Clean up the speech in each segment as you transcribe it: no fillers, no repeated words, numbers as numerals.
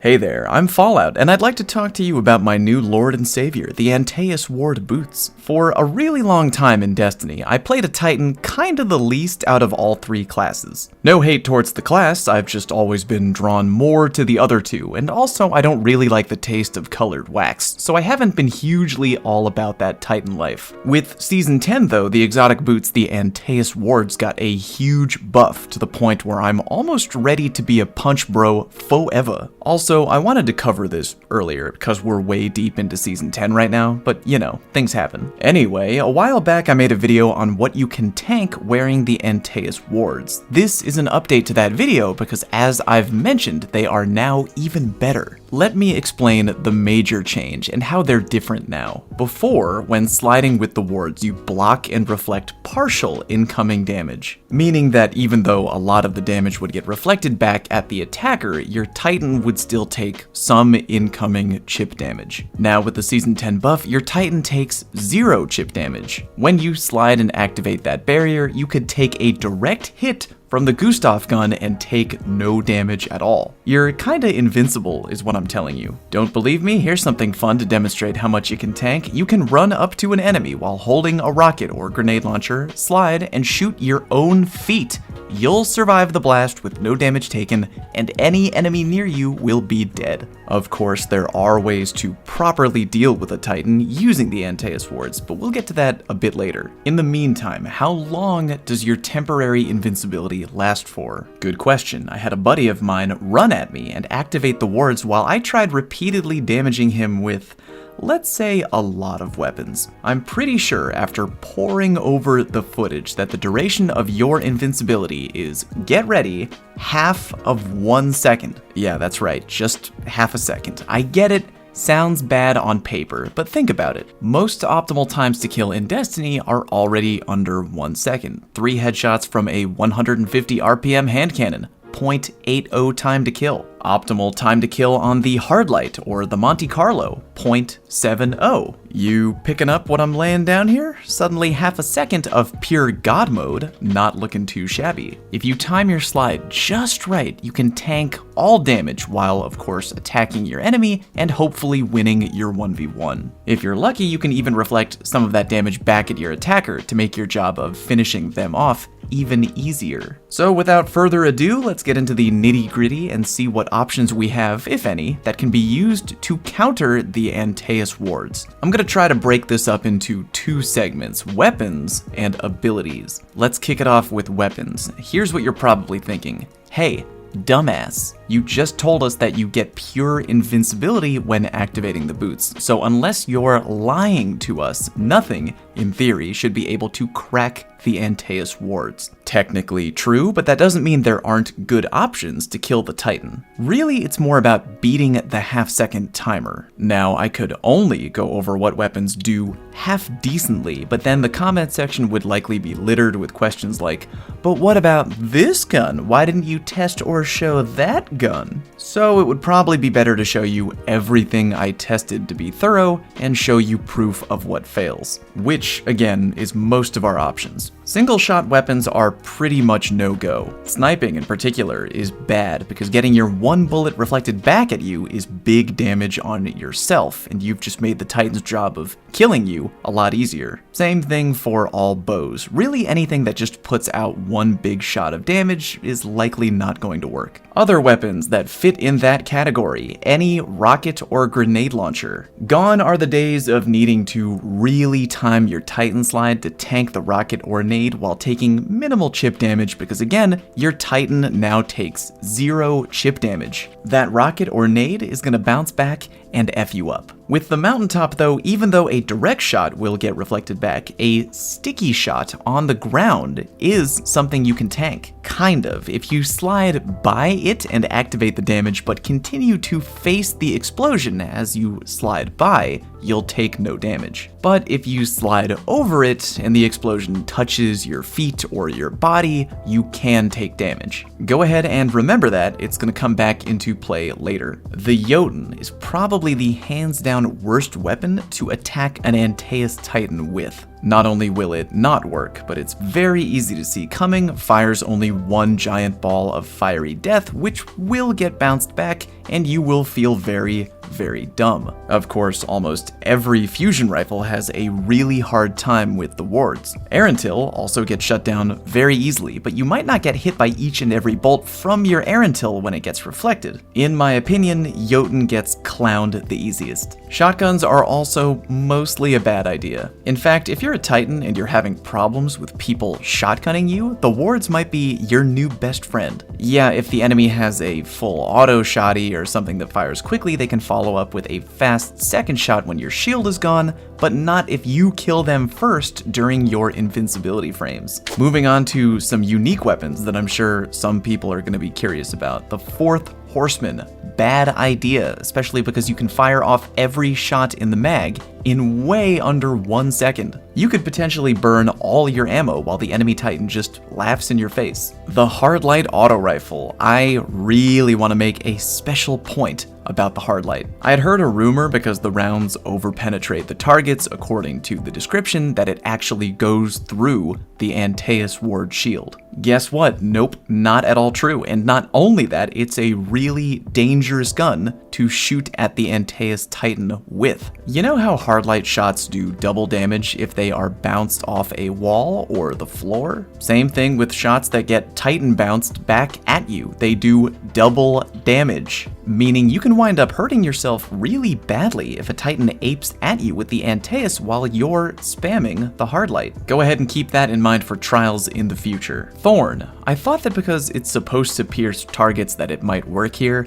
Hey there, I'm Fallout, and I'd like to talk to you about my new Lord and Savior, the Antaeus Ward boots. For a really long time in Destiny, I played a Titan kinda the least out of all three classes. No hate towards the class, I've just always been drawn more to the other two, and also I don't really like the taste of colored wax, so I haven't been hugely all about that Titan life. With Season 10 though, the exotic boots, the Antaeus Wards, got a huge buff to the point where I'm almost ready to be a punch bro forever. Also, I wanted to cover this earlier because we're way deep into Season 10 right now, but you know, things happen. Anyway, a while back I made a video on what you can tank wearing the Antaeus Wards. This is an update to that video because, as I've mentioned, they are now even better. Let me explain the major change and how they're different now. Before, when sliding with the wards, you block and reflect partial incoming damage, meaning that even though a lot of the damage would get reflected back at the attacker, your Titan would still take some incoming chip damage. Now with the Season 10 buff, your Titan takes 0 chip damage. When you slide and activate that barrier, you could take a direct hit from the Gustav gun and take no damage at all. You're kinda invincible is what I'm telling you. Don't believe me? Here's something fun to demonstrate how much you can tank. You can run up to an enemy while holding a rocket or grenade launcher, slide, and shoot your own feet. You'll survive the blast with no damage taken, and any enemy near you will be dead. Of course, there are ways to properly deal with a Titan using the Antaeus Wards, but we'll get to that a bit later. In the meantime, how long does your temporary invincibility last for? Good question. I had a buddy of mine run at me and activate the wards while I tried repeatedly damaging him with, let's say, a lot of weapons. I'm pretty sure after poring over the footage that the duration of your invincibility is, get ready, half of 1 second. Yeah, that's right, just half a second. I get it. Sounds bad on paper, but think about it. Most optimal times to kill in Destiny are already under 1 second. 3 headshots from a 150 RPM hand cannon, 0.80 time to kill. Optimal time to kill on the Hardlight or the Monte Carlo, 0.70. You picking up what I'm laying down here? Suddenly half a second of pure God mode, not looking too shabby. If you time your slide just right, you can tank all damage while of course attacking your enemy and hopefully winning your 1v1. If you're lucky, you can even reflect some of that damage back at your attacker to make your job of finishing them off even easier. So without further ado, let's get into the nitty-gritty and see what options we have, if any, that can be used to counter the Antaeus Wards. I'm gonna try to break this up into 2 segments, weapons and abilities. Let's kick it off with weapons. Here's what you're probably thinking. Hey, dumbass, you just told us that you get pure invincibility when activating the boots. So unless you're lying to us, nothing, in theory, should be able to crack the Antaeus Wards. Technically true, but that doesn't mean there aren't good options to kill the Titan. Really, it's more about beating the half-second timer. Now, I could only go over what weapons do half decently, but then the comment section would likely be littered with questions like, but what about this gun? Why didn't you test or show that gun? So it would probably be better to show you everything I tested to be thorough and show you proof of what fails, which, again, is most of our options. Single-shot weapons are pretty much no-go. Sniping, in particular, is bad because getting your one bullet reflected back at you is big damage on yourself, and you've just made the Titan's job of killing you a lot easier. Same thing for all bows. Really, anything that just puts out one big shot of damage is likely not going to work. Other weapons that fit in that category, any rocket or grenade launcher. Gone are the days of needing to really time your Titan slide to tank the rocket or nade while taking minimal chip damage because, again, your Titan now takes 0 chip damage. That rocket or nade is going to bounce back and F you up. With the mountaintop though, even though a direct shot will get reflected back, a sticky shot on the ground is something you can tank. Kind of. If you slide by it and activate the damage but continue to face the explosion as you slide by, you'll take no damage. But if you slide over it and the explosion touches your feet or your body, you can take damage. Go ahead and remember that, it's going to come back into play later. The Jotun is probably the hands down down worst weapon to attack an Antaeus Titan with. Not only will it not work, but it's very easy to see coming, fires only one giant ball of fiery death, which will get bounced back, and you will feel very, very dumb. Of course, almost every fusion rifle has a really hard time with the wards. Arantil also gets shut down very easily, but you might not get hit by each and every bolt from your Arantil when it gets reflected. In my opinion, Jotun gets clowned the easiest. Shotguns are also mostly a bad idea. In fact, if you're a Titan and you're having problems with people shotgunning you, the wards might be your new best friend. Yeah, if the enemy has a full auto shotty or something that fires quickly, they can follow up with a fast second shot when your shield is gone, but not if you kill them first during your invincibility frames. Moving on to some unique weapons that I'm sure some people are going to be curious about. The fourth Horseman. Bad idea, especially because you can fire off every shot in the mag in way under 1 second. You could potentially burn all your ammo while the enemy Titan just laughs in your face. The Hardlight Auto Rifle. I really want to make a special point about the Hardlight. I had heard a rumor because the rounds overpenetrate the targets according to the description that it actually goes through the Antaeus ward shield. Guess what? Nope, not at all true. And not only that, it's a really dangerous gun to shoot at the Antaeus Titan with. You know how Hardlight shots do double damage if they are bounced off a wall or the floor? Same thing with shots that get Titan bounced back at you. They do double damage, meaning you can wind up hurting yourself really badly if a Titan apes at you with the Antaeus while you're spamming the Hardlight. Go ahead and keep that in mind for trials in the future. Thorn. I thought that because it's supposed to pierce targets that it might work here.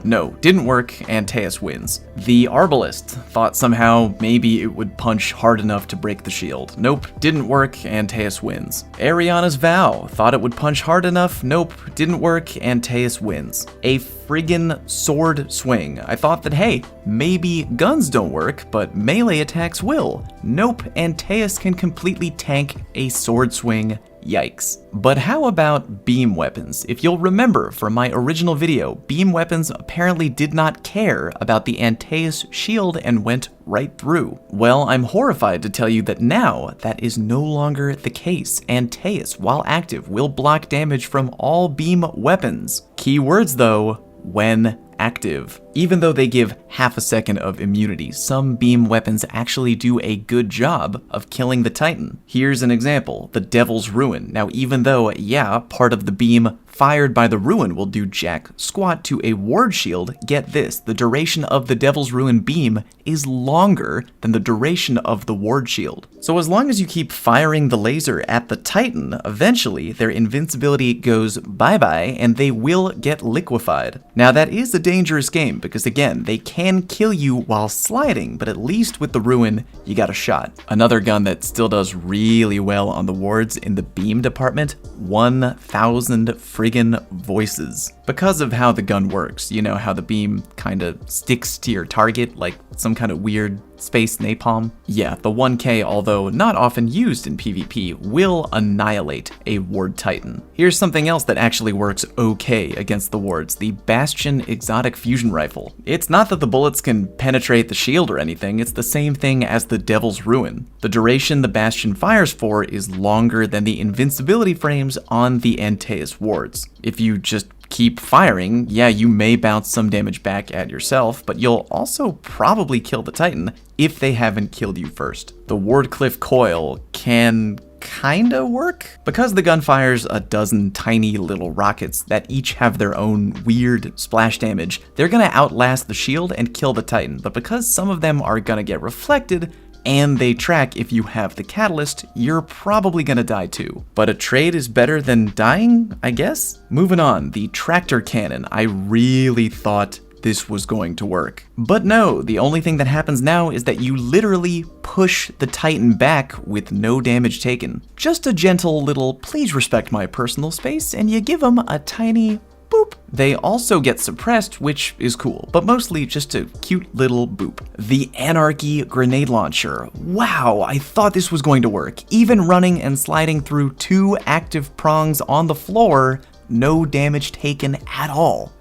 No, didn't work, Antaeus wins. The Arbalist. Thought somehow maybe it would punch hard enough to break the shield. Nope, didn't work, Antaeus wins. Ariana's Vow. Thought it would punch hard enough. Nope, didn't work, Antaeus wins. A friggin' sword swing. I thought that, hey, maybe guns don't work, but melee attacks will. Nope, Antaeus can completely tank a sword swing. Yikes. But how about beam weapons? If you'll remember from my original video, beam weapons apparently did not care about the Antaeus shield and went right through. Well, I'm horrified to tell you that now that is no longer the case. Antaeus, while active, will block damage from all beam weapons. Keywords though, when active. Even though they give half a second of immunity, some beam weapons actually do a good job of killing the Titan. Here's an example, the Devil's Ruin. Now, even though, yeah, part of the beam fired by the Ruin will do jack squat to a ward shield, get this, the duration of the Devil's Ruin beam is longer than the duration of the ward shield. So as long as you keep firing the laser at the Titan, eventually their invincibility goes bye-bye and they will get liquefied. Now that is a dangerous game because again, they can kill you while sliding, but at least with the Ruin, you got a shot. Another gun that still does really well on the wards in the beam department, 1,000 friggin' voices. Because of how the gun works, you know how the beam kinda sticks to your target like some kind of weird space napalm? Yeah, the 1K, although not often used in PvP, will annihilate a ward Titan. Here's something else that actually works okay against the wards, the Bastion Exotic Fusion Rifle. It's not that the bullets can penetrate the shield or anything, it's the same thing as the Devil's Ruin. The duration the Bastion fires for is longer than the invincibility frames on the Antaeus wards. If you just keep firing, yeah, you may bounce some damage back at yourself, but you'll also probably kill the Titan if they haven't killed you first. The Wardcliff Coil can kinda work. Because the gun fires a dozen tiny little rockets that each have their own weird splash damage, they're gonna outlast the shield and kill the Titan, but because some of them are gonna get reflected, and they track if you have the catalyst, you're probably gonna die too. But a trade is better than dying, I guess? Moving on, the Tractor Cannon. I really thought this was going to work. But no, the only thing that happens now is that you literally push the Titan back with no damage taken. Just a gentle little, please respect my personal space, and you give them a tiny boop. They also get suppressed, which is cool, but mostly just a cute little boop. The Anarchy Grenade Launcher. Wow, I thought this was going to work. Even running and sliding through 2 active prongs on the floor, no damage taken at all.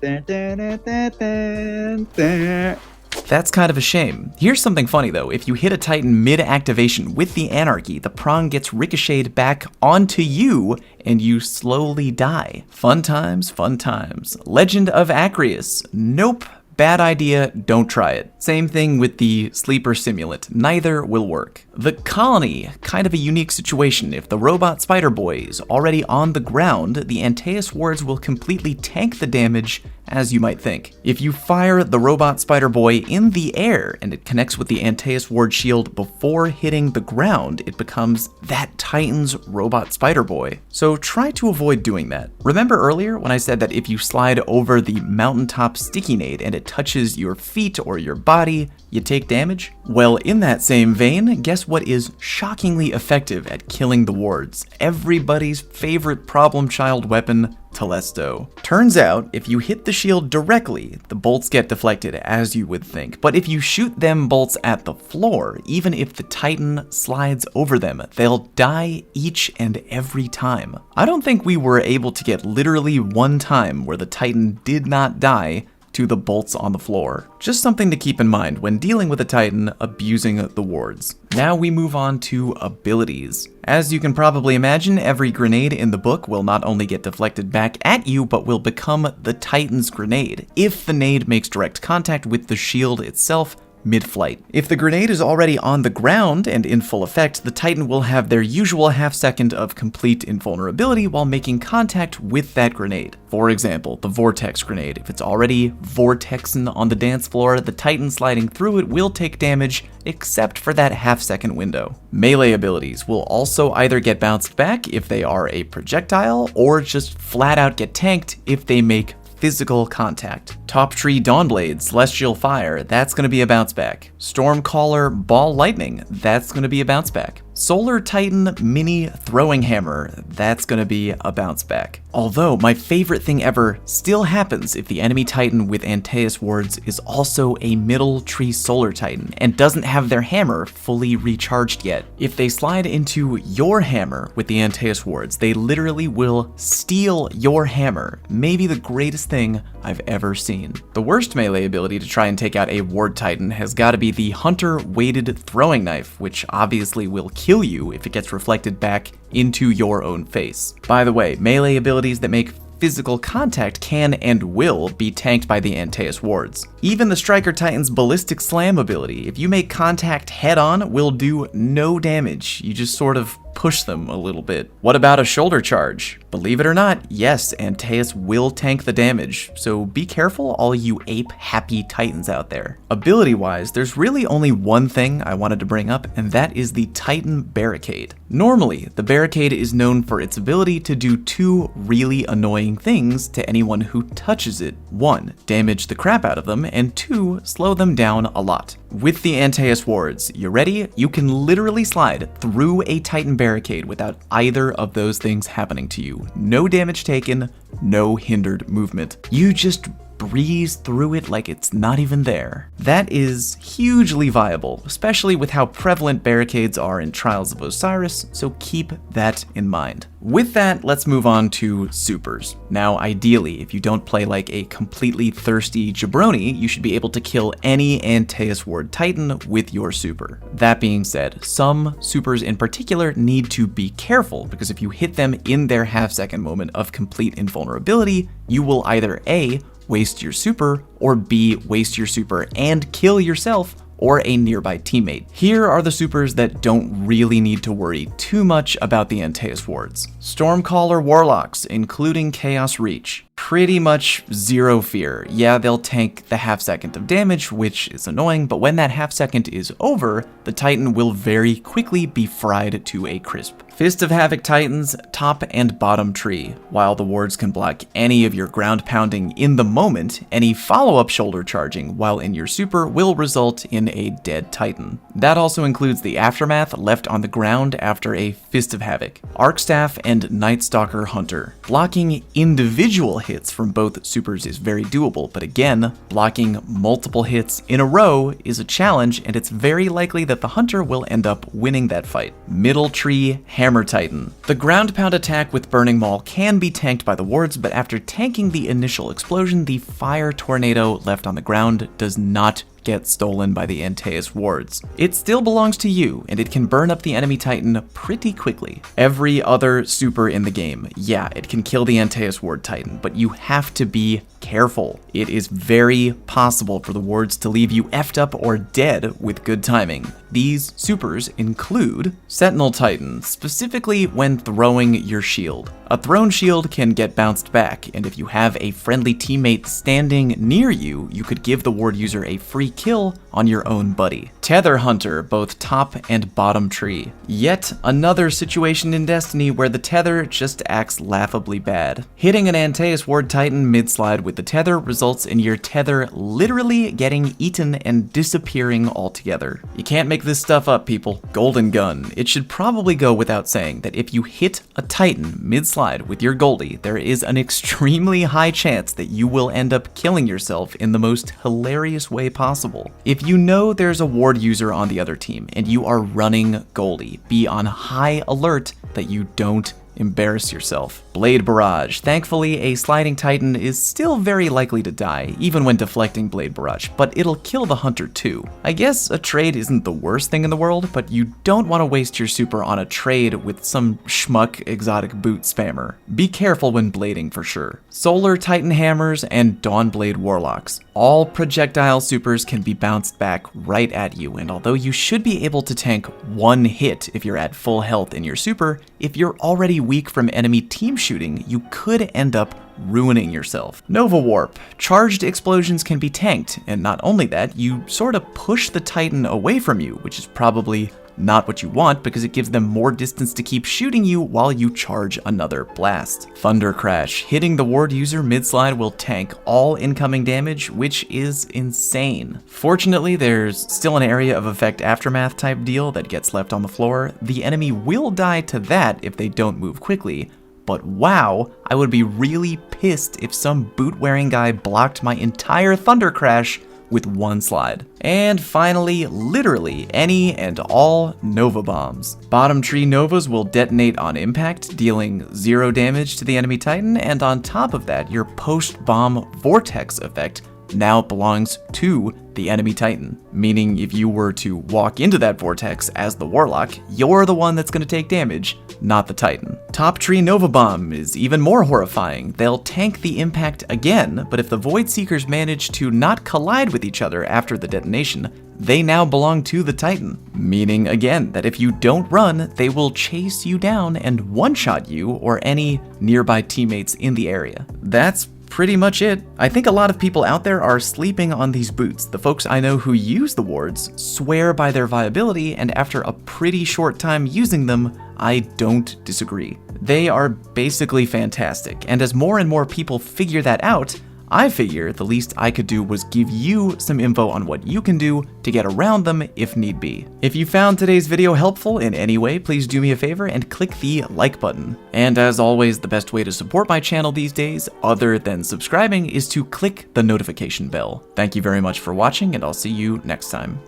That's kind of a shame. Here's something funny though. If you hit a Titan mid-activation with the Anarchy, the prong gets ricocheted back onto you and you slowly die. Fun times, fun times. Legend of Acreus. Nope. Bad idea, don't try it. Same thing with the sleeper simulant, neither will work. The Colony, kind of a unique situation. If the robot Spider Boy is already on the ground, the Antaeus wards will completely tank the damage, as you might think. If you fire the robot Spider Boy in the air and it connects with the Antaeus ward shield before hitting the ground, it becomes that Titan's robot Spider Boy. So try to avoid doing that. Remember earlier when I said that if you slide over the mountaintop sticky nade and it touches your feet or your body, you take damage? Well, in that same vein, guess what is shockingly effective at killing the wards? Everybody's favorite problem child weapon, Telesto. Turns out, if you hit the shield directly, the bolts get deflected, as you would think. But if you shoot them bolts at the floor, even if the Titan slides over them, they'll die each and every time. I don't think we were able to get literally one time where the Titan did not die to the bolts on the floor. Just something to keep in mind when dealing with a Titan abusing the wards. Now we move on to abilities. As you can probably imagine, every grenade in the book will not only get deflected back at you, but will become the Titan's grenade, if the nade makes direct contact with the shield itself mid-flight. If the grenade is already on the ground and in full effect, the Titan will have their usual half second of complete invulnerability while making contact with that grenade. For example, the Vortex grenade. If it's already vortexing on the dance floor, the Titan sliding through it will take damage, except for that half second window. Melee abilities will also either get bounced back if they are a projectile, or just flat out get tanked if they make physical contact. Top Tree Dawnblade, Celestial Fire, that's gonna be a bounce back. Stormcaller Ball Lightning, that's gonna be a bounce back. Solar Titan Mini Throwing Hammer, that's gonna be a bounce back. Although my favorite thing ever still happens if the enemy Titan with Antaeus wards is also a Middle Tree Solar Titan and doesn't have their hammer fully recharged yet. If they slide into your hammer with the Antaeus wards, they literally will steal your hammer. Maybe the greatest thing I've ever seen. The worst melee ability to try and take out a ward Titan has got to be the Hunter Weighted Throwing Knife, which obviously will kill you if it gets reflected back into your own face. By the way, melee abilities that make physical contact can and will be tanked by the Antaeus wards. Even the Striker Titan's Ballistic Slam ability, if you make contact head-on, will do no damage. You just sort of push them a little bit. What about a shoulder charge? Believe it or not, yes, Antaeus will tank the damage, so be careful all you ape-happy Titans out there. Ability-wise, there's really only one thing I wanted to bring up, and that is the Titan Barricade. Normally, the Barricade is known for its ability to do two really annoying things to anyone who touches it. One, damage the crap out of them, and two, slow them down a lot. With the Antaeus wards, you ready? You can literally slide through a Titan Barricade without either of those things happening to you. No damage taken, no hindered movement. You just breeze through it like it's not even there. That is hugely viable, especially with how prevalent barricades are in Trials of Osiris, so keep that in mind. With that, let's move on to supers. Now, ideally, if you don't play like a completely thirsty jabroni, you should be able to kill any Antaeus ward Titan with your super. That being said, some supers in particular need to be careful, because if you hit them in their half-second moment of complete invulnerability, you will either A, waste your super, or B, waste your super and kill yourself or a nearby teammate. Here are the supers that don't really need to worry too much about the Antaeus wards. Stormcaller Warlocks, including Chaos Reach. Pretty much zero fear. Yeah, they'll tank the half second of damage, which is annoying, but when that half second is over, the Titan will very quickly be fried to a crisp. Fist of Havoc Titans, top and bottom tree. While the wards can block any of your ground pounding in the moment, any follow-up shoulder charging while in your super will result in a dead Titan. That also includes the aftermath left on the ground after a Fist of Havoc. Arcstaff and Night Stalker Hunter. Blocking individual hits from both supers is very doable, but again, blocking multiple hits in a row is a challenge, and it's very likely that the Hunter will end up winning that fight. Middle tree Hammer Titan. The ground pound attack with Burning Maul can be tanked by the wards, but after tanking the initial explosion, the fire tornado left on the ground does not get stolen by the Antaeus wards. It still belongs to you, and it can burn up the enemy Titan pretty quickly. Every other super in the game, yeah, it can kill the Antaeus ward Titan, but you have to be careful. It is very possible for the wards to leave you effed up or dead with good timing. These supers include Sentinel Titan, specifically when throwing your shield. A thrown shield can get bounced back, and if you have a friendly teammate standing near you, you could give the ward user a free kill on your own buddy. Tether Hunter, both top and bottom tree. Yet another situation in Destiny where the tether just acts laughably bad. Hitting an Antaeus ward Titan mid-slide with the tether results in your tether literally getting eaten and disappearing altogether. You can't make this stuff up, people. Golden Gun. It should probably go without saying that if you hit a Titan mid-slide with your Goldie, there is an extremely high chance that you will end up killing yourself in the most hilarious way possible. If you know there's a ward user on the other team and you are running Goldie, be on high alert that you don't embarrass yourself. Blade Barrage. Thankfully, a sliding Titan is still very likely to die, even when deflecting Blade Barrage, but it'll kill the Hunter too. I guess a trade isn't the worst thing in the world, but you don't want to waste your super on a trade with some schmuck exotic boot spammer. Be careful when blading for sure. Solar Titan Hammers and Dawnblade Warlocks. All projectile supers can be bounced back right at you, and although you should be able to tank one hit if you're at full health in your super, if you're already weak from enemy team shooting, you could end up ruining yourself. Nova Warp. Charged explosions can be tanked, and not only that, you sort of push the Titan away from you, which is probably not what you want because it gives them more distance to keep shooting you while you charge another blast. Thunder Crash. Hitting the ward user mid-slide will tank all incoming damage, which is insane. Fortunately, there's still an area of effect aftermath type deal that gets left on the floor. The enemy will die to that if they don't move quickly, but wow, I would be really pissed if some boot-wearing guy blocked my entire Thunder Crash with one slide. And finally, literally any and all Nova Bombs. Bottom tree Novas will detonate on impact, dealing 0 damage to the enemy Titan, and on top of that, your post-bomb Vortex effect now belongs to the enemy Titan, meaning if you were to walk into that vortex as the Warlock, you're the one that's going to take damage, not the Titan. Top tree Nova Bomb is even more horrifying. They'll tank the impact again, but if the Void Seekers manage to not collide with each other after the detonation, they now belong to the Titan, meaning again that if you don't run, they will chase you down and one-shot you or any nearby teammates in the area. That's pretty much it. I think a lot of people out there are sleeping on these boots. The folks I know who use the wards swear by their viability, and after a pretty short time using them, I don't disagree. They are basically fantastic, and as more and more people figure that out, I figure the least I could do was give you some info on what you can do to get around them if need be. If you found today's video helpful in any way, please do me a favor and click the like button. And as always, the best way to support my channel these days, other than subscribing, is to click the notification bell. Thank you very much for watching, and I'll see you next time.